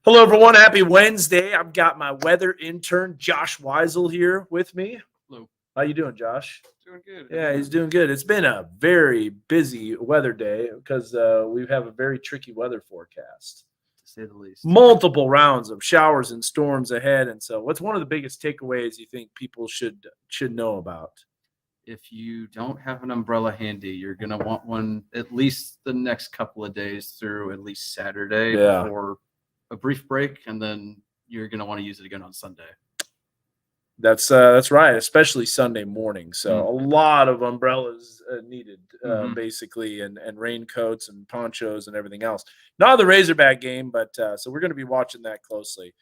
Hello, everyone. Happy Wednesday. I've got my weather intern, Josh Weisel, here with me. Hello. How you doing, Josh? Doing good. Yeah, he's doing good. It's been a very busy weather day because we have a very tricky weather forecast. To say the least. Multiple rounds of showers and storms ahead. And so what's one of the biggest takeaways you think people should know about? If you don't have an umbrella handy, you're gonna want one at least the next couple of days through at least Saturday Yeah. before a brief break, and then you're gonna want to use it again on Sunday. That's right, especially Sunday morning. So a lot of umbrellas needed, basically, and raincoats and ponchos and everything else. Not the Razorback game, but so we're going to be watching that closely.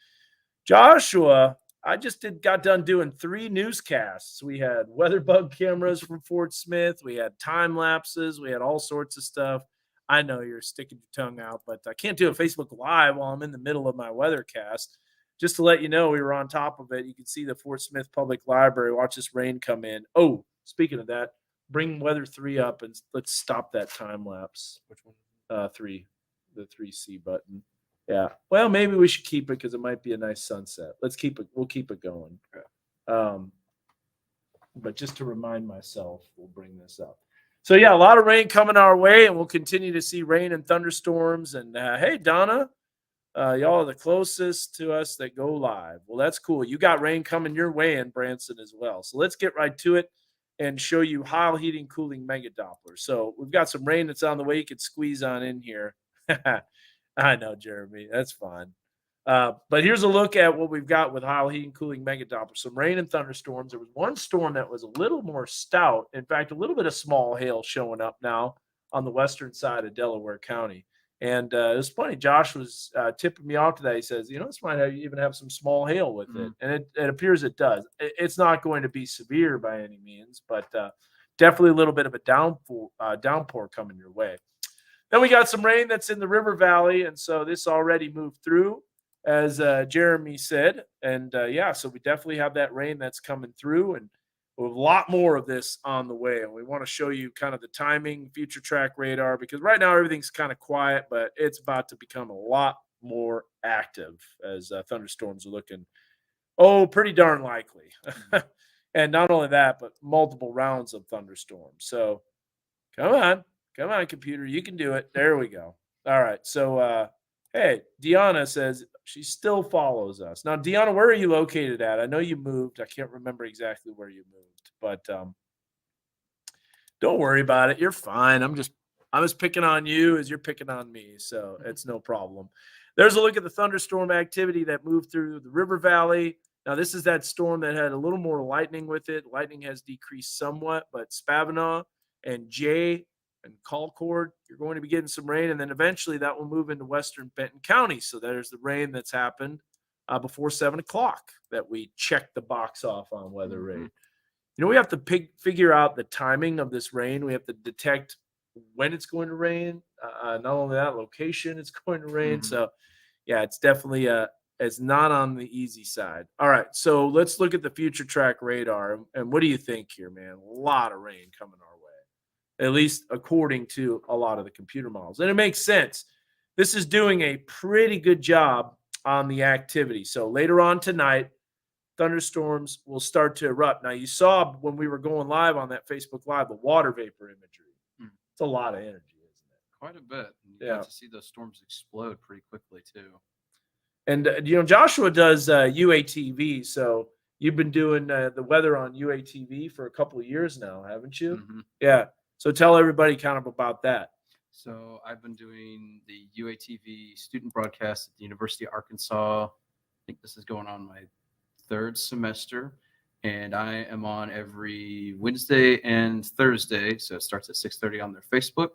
Joshua, I just got done doing 3 newscasts. We had weather bug cameras from Fort Smith. We had time lapses. We had all sorts of stuff. I know you're sticking your tongue out, but I can't do a Facebook Live while I'm in the middle of my weathercast. Just to let you know, we were on top of it. You can see the Fort Smith Public Library. Watch this rain come in. Oh, speaking of that, bring weather 3 up and let's stop that time lapse. Which one? 3, the 3C button. Yeah. Well, maybe we should keep it because it might be a nice sunset. Let's keep it. We'll keep it going. But just to remind myself, we'll bring this up. So yeah, a lot of rain coming our way, and we'll continue to see rain and thunderstorms. And hey, Donna. Y'all are the closest to us that go live. Well, that's cool. You got rain coming your way in Branson as well. So let's get right to it and show you Heil Heating Cooling Mega Doppler. So we've got some rain that's on the way. You could squeeze on in here. I know, Jeremy. That's fine. But here's a look at what we've got with Heil Heating Cooling Mega Doppler. Some rain and thunderstorms. There was one storm that was a little more stout. In fact, a little bit of small hail showing up now on the western side of Delaware County. And it was funny. Josh was tipping me off to that. He says, this might even have some small hail with it. And it appears it does. It's not going to be severe by any means, but definitely a little bit of a downpour coming your way. Then we got some rain that's in the river valley. And so this already moved through, as Jeremy said. And so we definitely have that rain that's coming through. And we have a lot more of this on the way, and we want to show you kind of the timing, future track radar, because right now everything's kind of quiet, but it's about to become a lot more active as thunderstorms are looking, pretty darn likely. And not only that, but multiple rounds of thunderstorms. So come on, computer, you can do it. There we go. All right, so hey, Deanna says she still follows us. Now, Deanna, where are you located at? I know you moved. I can't remember exactly where you moved, but don't worry about it. You're fine. I was picking on you as you're picking on me, so it's no problem. There's a look at the thunderstorm activity that moved through the river valley. Now, this is that storm that had a little more lightning with it. Lightning has decreased somewhat, but Spavinaw and Jay and Colcord, you're going to be getting some rain, and then eventually that will move into western Benton County. So there's the rain that's happened before 7 o'clock that we checked the box off on weather rate. We have to figure out the timing of this rain. We have to detect when it's going to rain. Not only that, location it's going to rain. So yeah, it's definitely it's not on the easy side. All right, so let's look at the future track radar. And what do you think here, man? A lot of rain coming our way, at least according to a lot of the computer models. And it makes sense. This is doing a pretty good job on the activity. So later on tonight, thunderstorms will start to erupt. Now, you saw when we were going live on that Facebook Live, the water vapor imagery. It's a lot of energy, isn't it? Quite a bit. You got to see those storms explode pretty quickly, too. And, Joshua does UATV. So you've been doing the weather on UATV for a couple of years now, haven't you? Yeah. So tell everybody kind of about that. So I've been doing the UATV student broadcast at the University of Arkansas. I think this is going on my 3rd semester. And I am on every Wednesday and Thursday. So it starts at 6:30 on their Facebook.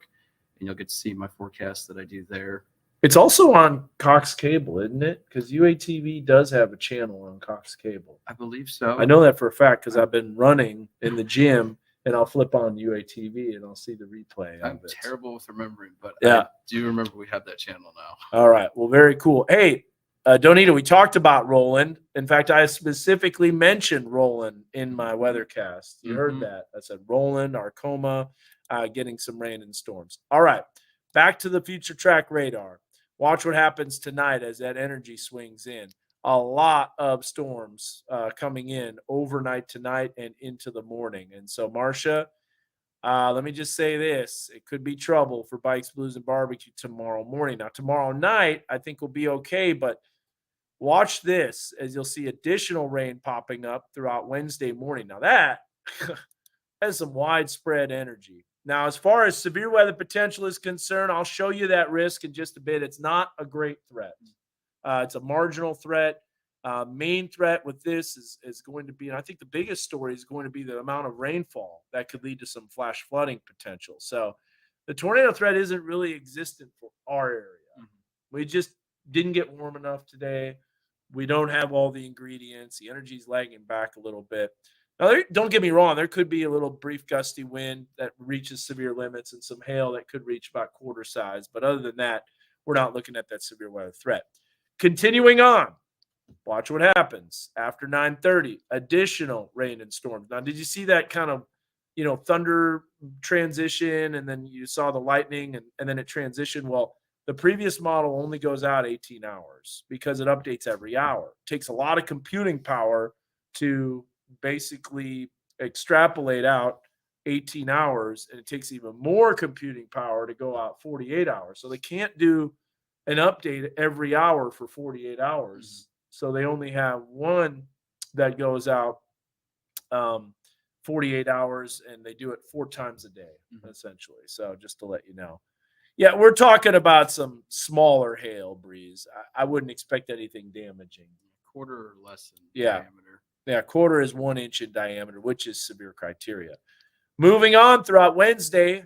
And you'll get to see my forecast that I do there. It's also on Cox Cable, isn't it? Because UATV does have a channel on Cox Cable. I believe so. I know that for a fact because I've been running in the gym, and I'll flip on UATV and I'll see the replay of I'm it. terrible with remembering, but yeah. I do remember we have that channel now. All right. Well, very cool. Hey, Donita, we talked about Roland. In fact, I specifically mentioned Roland in my weathercast. You heard that. I said Roland, Arcoma, getting some rain and storms. All right. Back to the future track radar. Watch what happens tonight as that energy swings in. A lot of storms coming in overnight tonight and into the morning. And so, Marcia, let me just say this. It could be trouble for Bikes, Blues, and Barbecue tomorrow morning. Now, tomorrow night, I think will be okay, but watch this as you'll see additional rain popping up throughout Wednesday morning. Now, that has some widespread energy. Now, as far as severe weather potential is concerned, I'll show you that risk in just a bit. It's not a great threat. It's a marginal threat. Main threat with this is going to be, and I think the biggest story is going to be the amount of rainfall that could lead to some flash flooding potential. So the tornado threat isn't really existent for our area. We just didn't get warm enough today. We don't have all the ingredients. The energy's lagging back a little bit. Now, don't get me wrong. There could be a little brief gusty wind that reaches severe limits and some hail that could reach about quarter size. But other than that, we're not looking at that severe weather threat. Continuing on, watch what happens after 9:30. Additional rain and storms. Now, did you see that kind of, thunder transition, and then you saw the lightning, and then it transitioned? Well, the previous model only goes out 18 hours because it updates every hour. It takes a lot of computing power to basically extrapolate out 18 hours, and it takes even more computing power to go out 48 hours. So they can't do an update every hour for 48 hours. So they only have one that goes out 48 hours, and they do it 4 times a day, essentially. So just to let you know. Yeah, we're talking about some smaller hail, Breeze. I wouldn't expect anything damaging. Quarter or less in diameter. Yeah, quarter is 1 inch in diameter, which is severe criteria. Moving on throughout Wednesday,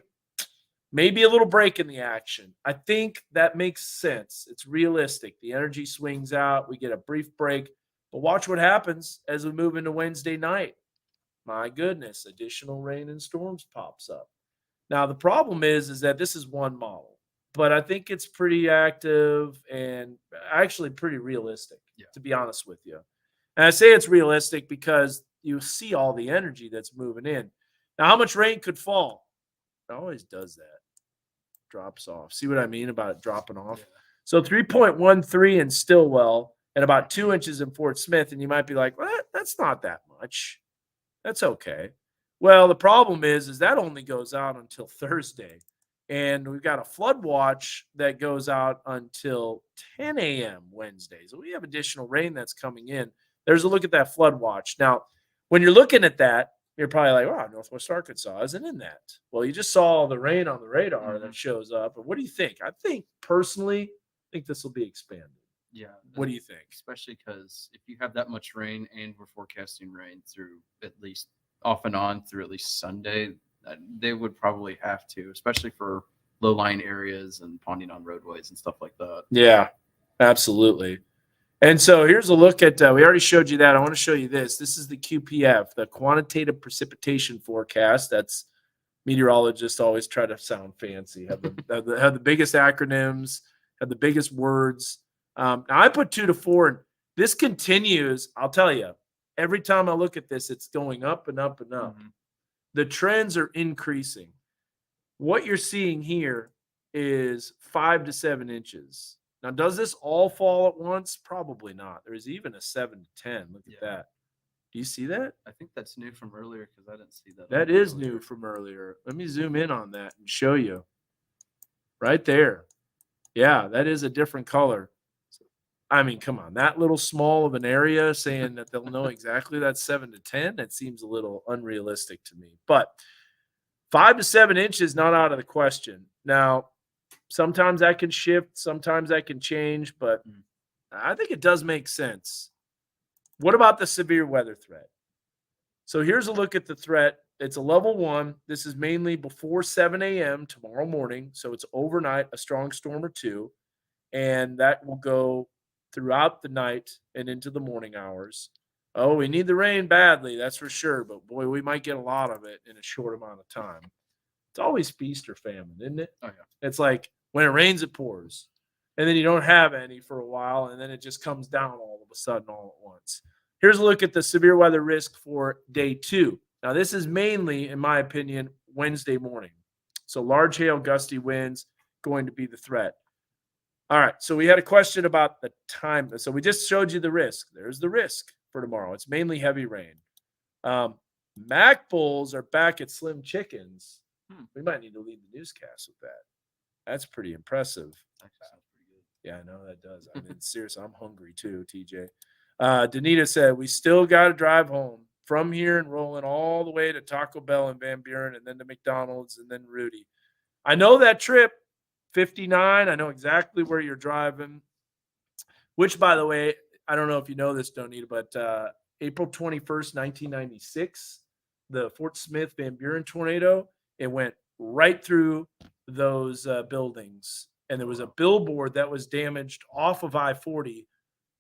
maybe a little break in the action. I think that makes sense. It's realistic. The energy swings out. We get a brief break. But watch what happens as we move into Wednesday night. My goodness, additional rain and storms pops up. Now, the problem is that this is one model. But I think it's pretty active and actually pretty realistic, to be honest with you. And I say it's realistic because you see all the energy that's moving in. Now, how much rain could fall? It always does that. Drops off. See what I mean about it dropping off? Yeah. So 3.13 in Stillwell and about 2 inches in Fort Smith. And you might be like, well, that's not that much. That's okay. Well, the problem is that only goes out until Thursday. And we've got a flood watch that goes out until 10 a.m. Wednesday. So we have additional rain that's coming in. There's a look at that flood watch. Now, when you're looking at that, you're probably like, wow, Northwest Arkansas isn't in that. Well, you just saw the rain on the radar that shows up. And what do you think? I think personally, this will be expanded. Yeah. What do you think? Especially because if you have that much rain and we're forecasting rain through at least off and on through at least Sunday, they would probably have to, especially for low-lying areas and ponding on roadways and stuff like that. Yeah, absolutely. And so here's a look at, we already showed you that. I want to show you this. This is the QPF, the Quantitative Precipitation Forecast. That's meteorologists always try to sound fancy, have the biggest acronyms, have the biggest words. Now I put 2 to 4, and this continues. I'll tell you, every time I look at this, it's going up and up and up. The trends are increasing. What you're seeing here is 5 to 7 inches. Now, does this all fall at once? Probably not. There's even a 7 to 10. Look at that. Do you see that? I think that's new from earlier because I didn't see that. That is new from earlier. Let me zoom in on that and show you. Right there. Yeah, that is a different color. I mean, come on. That little small of an area saying that they'll know exactly that 7 to 10, that seems a little unrealistic to me. But 5 to 7 inches, not out of the question. Now, sometimes that can shift, sometimes that can change, but I think it does make sense. What about the severe weather threat? So here's a look at the threat. It's a level 1. This is mainly before 7 a.m. tomorrow morning. So it's overnight, a strong storm or 2. And that will go throughout the night and into the morning hours. Oh, we need the rain badly, that's for sure. But boy, we might get a lot of it in a short amount of time. It's always feast or famine, isn't it? Oh, yeah. It's like when it rains, it pours. And then you don't have any for a while, and then it just comes down all of a sudden all at once. Here's a look at the severe weather risk for day 2. Now, this is mainly, in my opinion, Wednesday morning. So large hail, gusty winds going to be the threat. All right. So we had a question about the time. So we just showed you the risk. There's the risk for tomorrow. It's mainly heavy rain. Mac Bulls are back at Slim Chickens. We might need to lead the newscast with that. That's pretty impressive. Actually sounds pretty good. Yeah, I know that does. I mean, seriously, I'm hungry too, TJ. Danita said, we still got to drive home from here and rolling all the way to Taco Bell in Van Buren and then to McDonald's and then Rudy. I know that trip, 59. I know exactly where you're driving, which, by the way, I don't know if you know this, Donita, but April 21st, 1996, the Fort Smith Van Buren tornado, it went right through those buildings. And there was a billboard that was damaged off of I-40,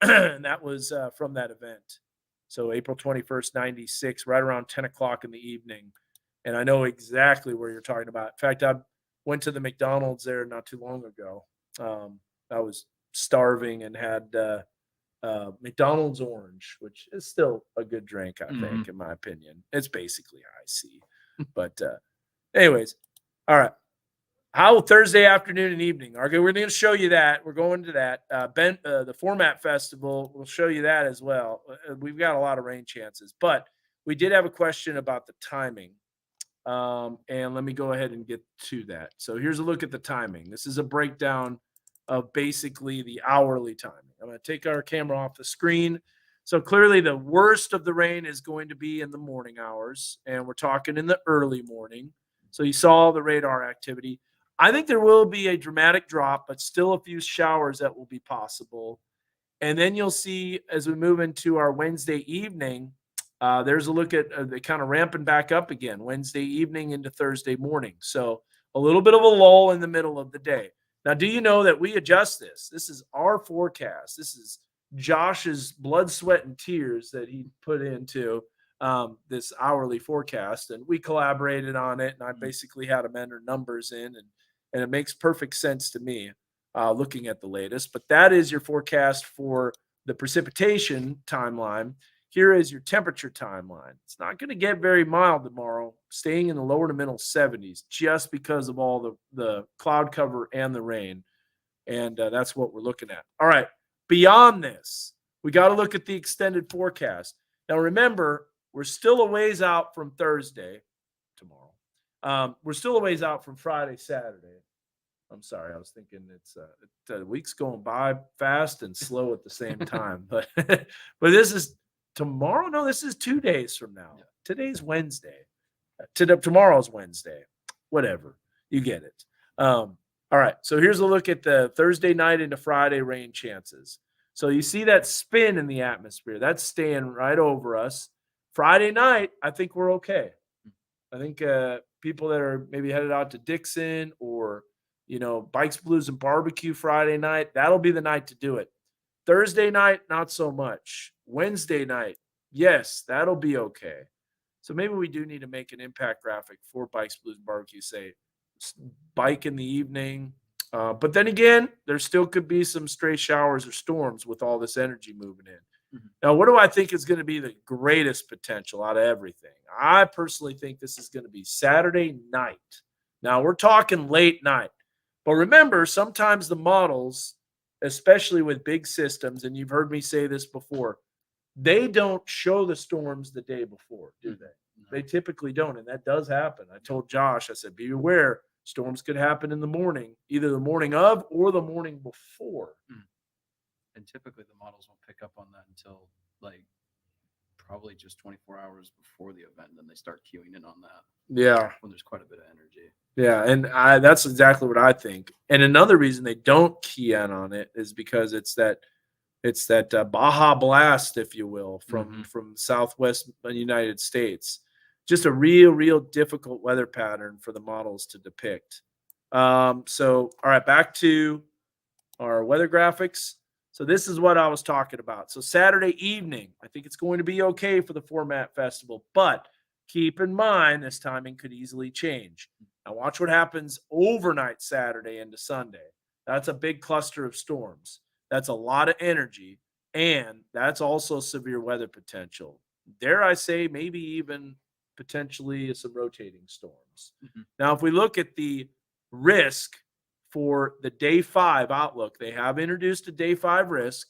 and that was from that event. So April 21st, 96, right around 10 o'clock in the evening. And I know exactly where you're talking about. In fact, I went to the McDonald's there not too long ago. I was starving and had McDonald's Orange, which is still a good drink, I think, in my opinion. It's basically icy. But anyways, all right. How Thursday afternoon and evening? We're going to show you that. We're going to that. The Format Festival, we'll show you that as well. We've got a lot of rain chances, but we did have a question about the timing. And let me go ahead and get to that. So here's a look at the timing. This is a breakdown of basically the hourly timing. I'm going to take our camera off the screen. So clearly the worst of the rain is going to be in the morning hours, and we're talking in the early morning. So you saw the radar activity. I think there will be a dramatic drop, but still a few showers that will be possible. And then you'll see as we move into our Wednesday evening, there's a look at the kind of ramping back up again Wednesday evening into Thursday morning. So a little bit of a lull in the middle of the day. Now, do you know that we adjust this? This is our forecast. This is Josh's blood, sweat, and tears that he put into this hourly forecast. And we collaborated on it. And I basically had him enter numbers in. And it makes perfect sense to me looking at the latest. But that is your forecast for the precipitation timeline. Here is your temperature timeline. It's not going to get very mild tomorrow, staying in the lower to middle 70s just because of all the cloud cover and the rain. And that's what we're looking at. All right. Beyond this, we got to look at the extended forecast. Now, remember, we're still a ways out from Thursday, tomorrow. We're still a ways out from Friday, Saturday. I'm sorry. I was thinking the week's going by fast and slow at the same time. But this is tomorrow. No, this is 2 days from now. Today's Wednesday. Tomorrow's Wednesday. Whatever. You get it. All right. So here's a look at the Thursday night into Friday rain chances. So you see that spin in the atmosphere. That's staying right over us. Friday night, I think we're okay. I think people that are maybe headed out to Dixon or Bikes, Blues, and Barbecue Friday night, that'll be the night to do it. Thursday night, not so much. Wednesday night, yes, that'll be okay. So maybe we do need to make an impact graphic for Bikes, Blues, and Barbecue, say bike in the evening. But then again, there still could be some stray showers or storms with all this energy moving in. Now, what do I think is going to be the greatest potential out of everything? I personally think this is going to be Saturday night. Now, we're talking late night. But remember, sometimes the models, especially with big systems, and you've heard me say this before, they don't show the storms the day before, do they? No. They typically don't, and that does happen. I told Josh, I said, be aware, storms could happen in the morning, either the morning of or the morning before. And typically the models won't pick up on that until probably just 24 hours before the event, and then they start queuing in on that. Yeah. When there's quite a bit of energy. Yeah, and that's exactly what I think. And another reason they don't key in on it is because it's that Baja blast, if you will, from Southwest United States. Just a real difficult weather pattern for the models to depict. So, all right, back to our weather graphics. So this is what I was talking about. So Saturday evening, I think it's going to be okay for the Format Festival, but keep in mind this timing could easily change. Now watch what happens overnight Saturday into Sunday. That's a big cluster of storms. That's a lot of energy, and that's also severe weather potential. Dare I say, maybe even potentially some rotating storms. Now, if we look at the risk for the day 5 outlook. They have introduced a day 5 risk.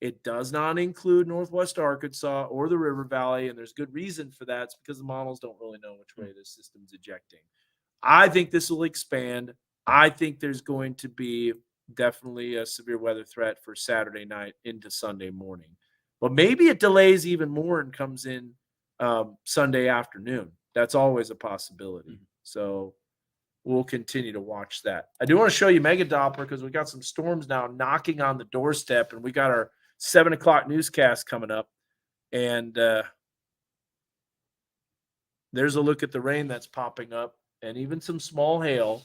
It does not include Northwest Arkansas or the River Valley, and there's good reason for that. It's because the models don't really know which way the system's ejecting. I think this will expand. I think there's going to be definitely a severe weather threat for Saturday night into Sunday morning. But maybe it delays even more and comes in Sunday afternoon. That's always a possibility. So we'll continue to watch that. I do want to show you Mega Doppler because we got some storms now knocking on the doorstep, and we got our 7 o'clock newscast coming up. And there's a look at the rain that's popping up and even some small hail.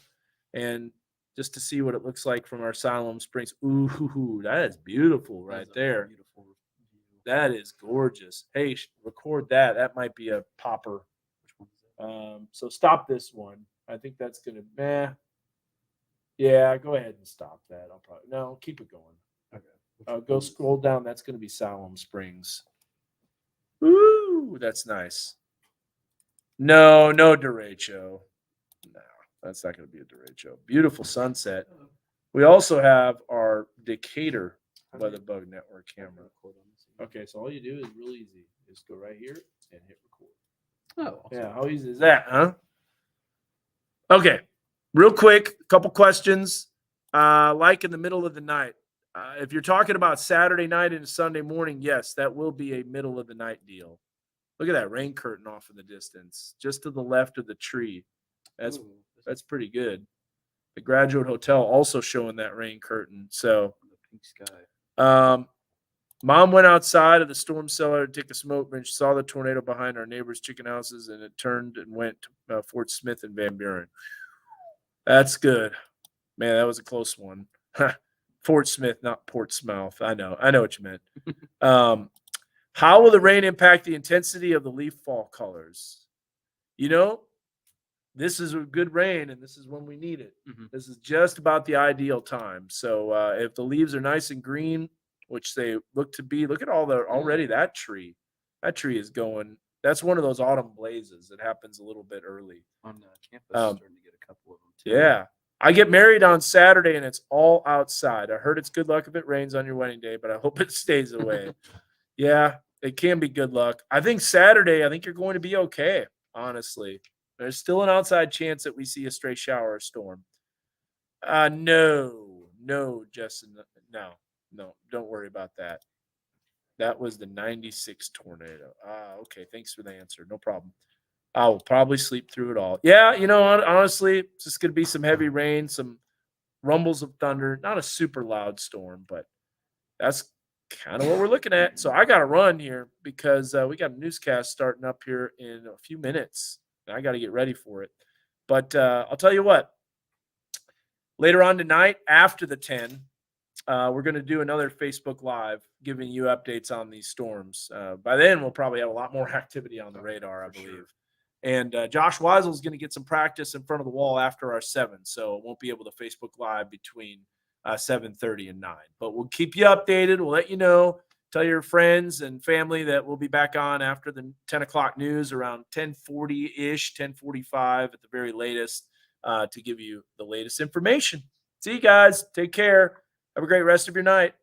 And just to see what it looks like from our Siloam Springs. Ooh, that is beautiful right there. Beautiful view. That is gorgeous. Hey, record that. That might be a popper. So stop this one. I think that's going to, yeah, go ahead and stop that. I'll probably, no, keep it going. Okay. Go scroll down. That's going to be Siloam Springs. Ooh, that's nice. No derecho. No, that's not going to be a derecho. Beautiful sunset. We also have our Decatur Weather Bug Network camera. Okay, so all you do is real easy. Just go right here and hit record. Oh, Yeah, how easy is that, huh? Okay, real quick, a couple questions. Like in the middle of the night. If you're talking about Saturday night and Sunday morning, yes, that will be a middle of the night deal. Look at that rain curtain off in the distance, just to the left of the tree. That's pretty good. The Graduate Hotel also showing that rain curtain. So, pink sky. Mom went outside of the storm cellar to take a smoke bench, saw the tornado behind our neighbors' chicken houses, and it turned and went to Fort Smith and Van Buren. That's good. Man, that was a close one. Fort Smith, not Portsmouth. I know what you meant. How will the rain impact the intensity of the leaf fall colors? This is a good rain, and this is when we need it. This is just about the ideal time. So if the leaves are nice and green, which they look to be, look at already that tree. That tree is going. That's one of those autumn blazes that happens a little bit early. On campus, starting to get a couple of them too. Yeah. I get married on Saturday, and it's all outside. I heard it's good luck if it rains on your wedding day, but I hope it stays away. Yeah, it can be good luck. I think Saturday, you're going to be okay, honestly. There's still an outside chance that we see a stray shower or storm. No, Justin. No, don't worry about that. That was the 96 tornado. Okay. Thanks for the answer. No problem. I'll probably sleep through it all. Yeah, honestly, it's just going to be some heavy rain, some rumbles of thunder, not a super loud storm, but that's kind of what we're looking at. So I got to run here because we got a newscast starting up here in a few minutes. And I got to get ready for it. But I'll tell you what, later on tonight after the 10, we're going to do another Facebook Live giving you updates on these storms. By then, we'll probably have a lot more activity on the radar, I believe. Sure. And Josh Weisel is going to get some practice in front of the wall after our 7, so it won't be able to Facebook Live between 7:30 and 9. But we'll keep you updated. We'll let you know. Tell your friends and family that we'll be back on after the 10 o'clock news around 10:40-ish, 10:45 at the very latest to give you the latest information. See you guys. Take care. Have a great rest of your night.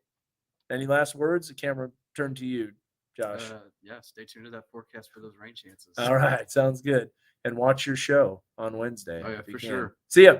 Any last words? The camera turned to you, Josh. Yeah, stay tuned to that forecast for those rain chances. All right. Sounds good. And watch your show on Wednesday. Oh, yeah, for sure. See ya.